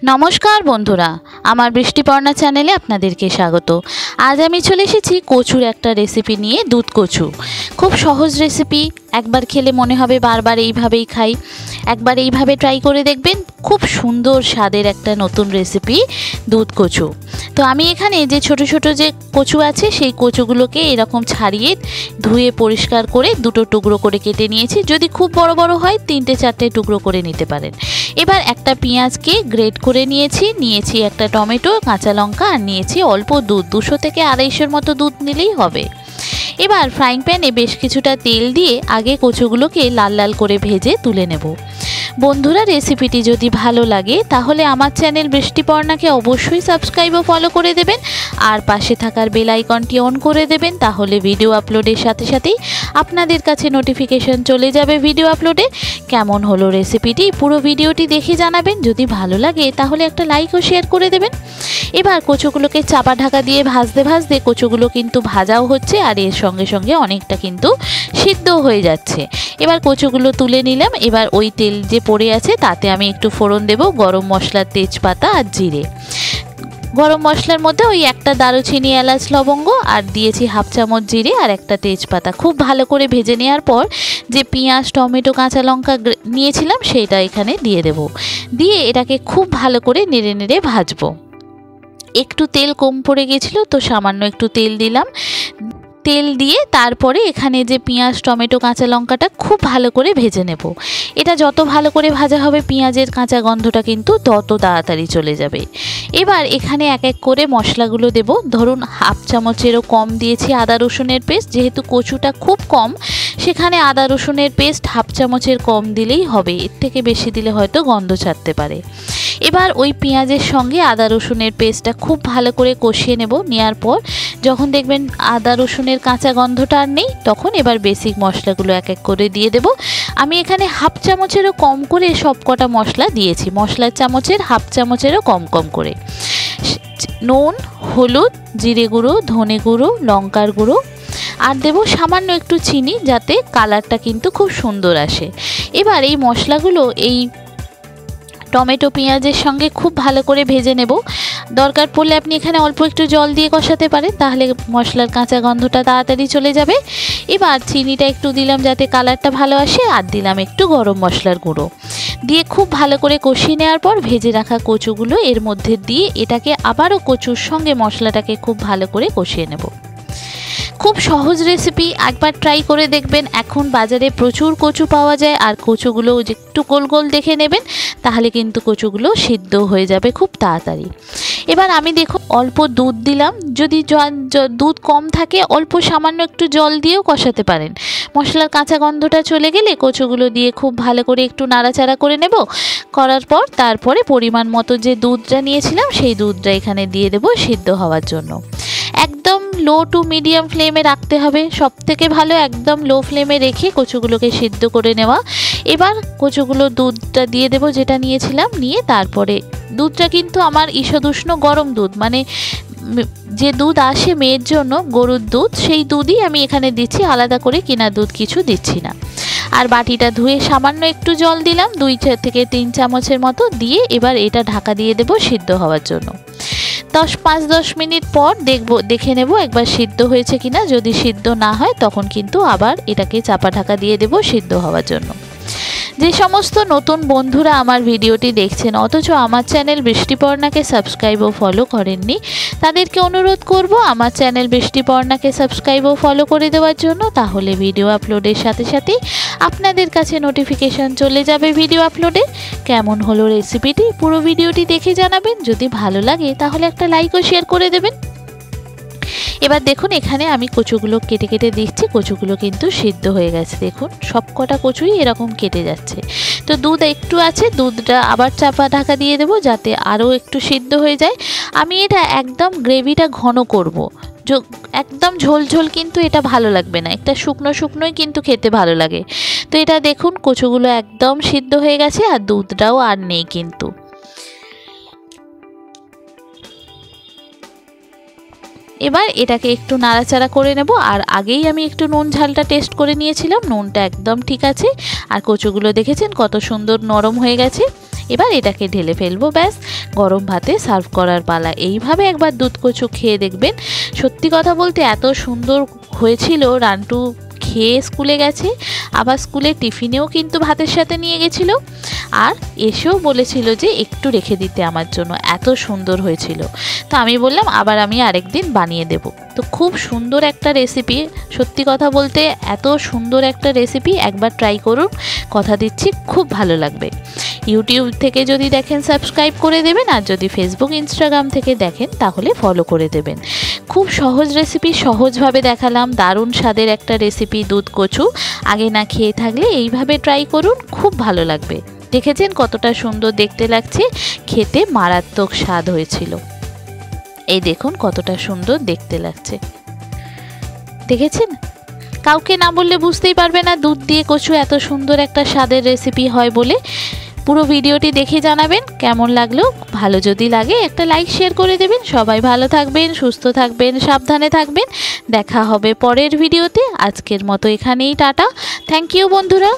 नमस्कार बंधुरा आमार बृष्टिपर्णा चैनेले आपनादेरके स्वागत। आज आमी चले एसेछि कचुर एकटा रेसिपि निये। दूध कचु खूब सहज रेसिपि, एकबार खेले मने होबे बार बार एइभावेई खाई। एकबार एइभावे ट्राई करे देखबेन, खूब सुंदर स्वादेर एकटा नतून रेसिपि दूध कचु। तो आमी एखाने जे छोटो छोटो जे कचु आछे सेई कचुगुलोके एरकम छाड़िए धुए परिष्कार करे दुटो टुकरो करे केटे नियेछि। जोदि खूब बड़ो बड़ो हय तीनटे चारटे टुकरो करे निते पारेन। एबार एकटा पेंयाजके ग्रेट करे नियेछि एकटा टमेटो, काँचा लंका और नियेछि अल्प दूध, 200 থেকে 250 मतो दूध निलेई होबे। एबार फ्राइंग पैने बेश किछुटा तेल दिए आगे कचुगुलोके लाल लाल करे भेजे तुले नेब। बंधुरा रेसिपिटी जदि भालो लागे ताहले आमार चैनल बृष्टिपर्णाके अवश्यई सबस्क्राइब ओ फलो करे देबेन और पाशे थाकार बेल आइकनटी अन करे देबेन। ताहले भिडियो आपलोडेर साथे साथेई आपनादेर काछे नोटिफिकेशन चले जाबे भिडियो आपलोडे। केमन हलो रेसिपिटी पुरो भिडियोटी देखे जानाबेन। जदि भालो लागे ताहले एकटा लाइक ओ शेयर करे देबेन। एबार कचुगुलोके चापा ढाका दिए भाजते भाजते कचुगुलो किन्तु भाजाओ होच्छे और एर संगे संगे अनेकटा किन्तु सिद्ध हये जाच्छे। एबार कचुगुलो तुले निलाम। एबार ओई तेल जे पड़े आछे ताते आमी एकटु फोड़न देब गरम मशला, तेजपाता और जिरे। गरम मशलार मध्य ओई एकटा दारुचिनी, एलाच, लवंग और दिएछि हाफ चामच जिरे और एकटा तेजपाता। खूब भालो करे भेजे नेওয়ার पर जे पेंयाज, टमेटो, काँचा लंका निয়েছিলাম सेटा एखाने दिए देब। दिए एटाके खूब भालो करे नेड़े नेड़े भाजबो। एकटू तेल कम पड़े गेछिलो तो सामान्य एकटू तेल दिलाम। तेल दिए तारपरे एखाने जे पेंयाज, टमेटो, काँचा लंकाटा खूब भालो करे भेजे नेब। एटा जत भालो करे भाजा होबे पेंयाजेर काँचा गन्धटा किन्तु तत ताड़ाताड़ी चले जाबे। एबार एखाने एक एक करे मशलागुलो देब। धरुन हाफ चामचेरও कम दिएछि आदा रसुनेर पेस्ट। जेहेतु कचुटा खूब कम सेखाने आदा रसुनेर पेस्ट हाफ चामचेर कम दिलेई होबे, एर थेके बेशी दिले हयतो गन्ध छाड़ते पारे। एबार ओई पेंयाजेर संगे आदा रसुनेर पेस्टटा खूब भालो करे कषिये नेब। नेওয়ার पर যখন দেখবেন আদা রসুনের কাঁচা গন্ধটা আর নেই তখন এবার বেসিক মশলাগুলো এক এক করে দিয়ে দেব। আমি এখানে হাফ চামচেরও কম করে সবকটা মশলা দিয়েছি, মশলার চামচের হাফ চামচেরও কম কম করে। নুন, হলুদ, জিরে গুঁড়ো, ধনে গুঁড়ো, লঙ্কার গুঁড়ো আর দেব সামান্য একটু চিনি যাতে কালারটা কিন্তু খুব সুন্দর আসে। এবার এই মশলাগুলো এই टमेटो पेंयाजेर संगे खूब भालो करे भेजे नेब। दरकार पड़ले आपनि एखाने अल्प एकटु जल दिए कषाते पारेन, ताहले मशलार काँचा गन्धटा ताड़ाताड़ी चले जाबे। एबार चिनिटा एकटु दिलाम जाते कालारटा भालो आसे और दिलाम एकटु गरम मशलार गुঁড়ো दिए खूब भालो करे कषिয়ে नेওয়ার पर भेजे राखा कचुगुलो एर मध्य दिए एटाके आबारो कचुर संगे मशलाटाके खूब भालो करे कषिয়ে नेब। खूब सहज रेसिपि, एकबार ट्राई करे देखबेन। एखन बाजारे प्रचुर कचु पाওয়া যায় और कचुगुलो एकटु गोल गोल देखे नेবেন ताहले किन्तु कचुगुलो सिद्ध हয়ে যাবে खूब ताड़ाताड़ी। एबार आमी देखो अल्प दूध दिलाम। यदि दूध कम थाके अल्प सामान्य एकटु जल दिएও कषाते पारेन। मशलार काँचा गन्धटा चले गेले कचुगुलो दिए खूब भालो करे एकटु नाड़ाचाड़ा करे नेब। करार पर तारपरे परिमाण मतो जे दूधटा निয়েছিলাম সেই दूधटा एखाने दिए देब सिद्ध हওয়ার জন্য। एकदम लो टू मीडियम फ्लेमे रखते हबे, सबथेके भालो एकदम लो फ्लेमे रेखे कचुगुलोके सिद्ध करे नेওয়া। एबार कचुगुलो दूधटा दिए देब जेटा निয়েছিলাম, निয়ে तारपरे दूधटा किन्तु आमार ईषद उष्ण गरम दूध, माने जे दूध आसे मेयेर जोन्नो गरुर दूध सेई दूधई आमी एखाने दिচ্ছি, आलादा करे किना दूध किछु दिচ্ছি ना। আর বাটিটা ধুয়ে সামান্য একটু জল দিলাম 2 থেকে 3 চামচের মতো দিয়ে এবার এটা ঢাকা দিয়ে দেব সিদ্ধ হওয়ার জন্য। 5-10 মিনিট পর দেখে নেব একবার সিদ্ধ হয়েছে কিনা। যদি সিদ্ধ না হয় তখন কিন্তু আবার এটাকে চাপা ঢাকা দিয়ে দেব সিদ্ধ হওয়ার জন্য। যে সমস্ত নতুন বন্ধুরা আমার ভিডিওটি দেখছেন অথচ আমার চ্যানেল বৃষ্টিপর্ণাকে সাবস্ক্রাইব ও ফলো করেননি তাদেরকে অনুরোধ করব আমার চ্যানেল বৃষ্টিপর্ণাকে সাবস্ক্রাইব ও ফলো করে দেওয়ার জন্য। তাহলে ভিডিও আপলোডের সাথে সাথে আপনাদের কাছে নোটিফিকেশন চলে যাবে ভিডিও আপলোডে। কেমন হলো রেসিপিটি পুরো ভিডিওটি দেখে জানাবেন। যদি ভালো লাগে তাহলে একটা লাইক ও শেয়ার করে দেবেন। এবার দেখুন এখানে আমি কচুগুলো কেটে কেটে দিচ্ছি, কচুগুলো কিন্তু সিদ্ধ হয়ে গেছে। দেখুন সবকটা কচুই এরকম কেটে যাচ্ছে। তো দুধ একটু আছে, দুধটা আবার চাপা ঢাকা দিয়ে দেবো যাতে আরও একটু সিদ্ধ হয়ে যায়। আমি এটা একদম গ্রেভিটা ঘন করব, একদম ঝোল ঝোল কিন্তু এটা ভালো লাগবে না, একটা শুকনো শুকনোই কিন্তু খেতে ভালো লাগে। তো এটা দেখুন কচুগুলো একদম সিদ্ধ হয়ে গেছে আর দুধটাও আর নেই কিন্তু। এবার এটাকে একটু নাড়াচাড়া করে নেব। আর আগেই আমি একটু নুন ঝালটা টেস্ট করে নিয়েছিলাম, নুনটা একদম ঠিক আছে। আর কচুগুলো দেখেছেন কত সুন্দর নরম হয়ে গেছে। এবার এটাকে ঢেলে ফেলবো, ব্যাস গরম ভাতে সার্ভ করার পালা। এইভাবে একবার দুধ কচু খেয়ে দেখবেন। সত্যি কথা বলতে এত সুন্দর হয়েছিল, রান্টু খেয়ে স্কুলে গেছে, আবার স্কুলে টিফিনেও কিন্তু ভাতের সাথে নিয়ে গেছিলো, আর এসেও বলেছিল যে একটু রেখে দিতে আমার জন্য, এত সুন্দর হয়েছিল। তো আমি বললাম আবার আমি আরেকদিন বানিয়ে দেব। তো খুব সুন্দর একটা রেসিপি, সত্যি কথা বলতে এত সুন্দর একটা রেসিপি, একবার ট্রাই করুন, কথা দিচ্ছি খুব ভালো লাগবে। ইউটিউব থেকে যদি দেখেন সাবস্ক্রাইব করে দেবেন, আর যদি ফেসবুক ইনস্টাগ্রাম থেকে দেখেন তাহলে ফলো করে দেবেন। খুব সহজ রেসিপি, সহজভাবে দেখালাম, দারুণ স্বাদের একটা রেসিপি দুধ কচু। আগে না খেয়ে থাকলে এইভাবে ট্রাই করুন, খুব ভালো লাগবে। দেখেছেন কতটা সুন্দর দেখতে লাগছে, খেতে মারাত্মক স্বাদ হয়েছিল। এই দেখুন কতটা সুন্দর দেখতে লাগছে, দেখেছেন? কাউকে না বললে বুঝতেই পারবে না দুধ দিয়ে কচু এত সুন্দর একটা স্বাদের রেসিপি হয় বলে। পুরো ভিডিওটি দেখে জানাবেন কেমন লাগলো। ভালো যদি লাগে একটা লাইক শেয়ার করে দেবেন। সবাই ভালো থাকবেন, সুস্থ থাকবেন, সাবধানে থাকবেন। দেখা হবে পরের ভিডিওতে। আজকের মতো এখানেই টাটা। থ্যাংক ইউ বন্ধুরা।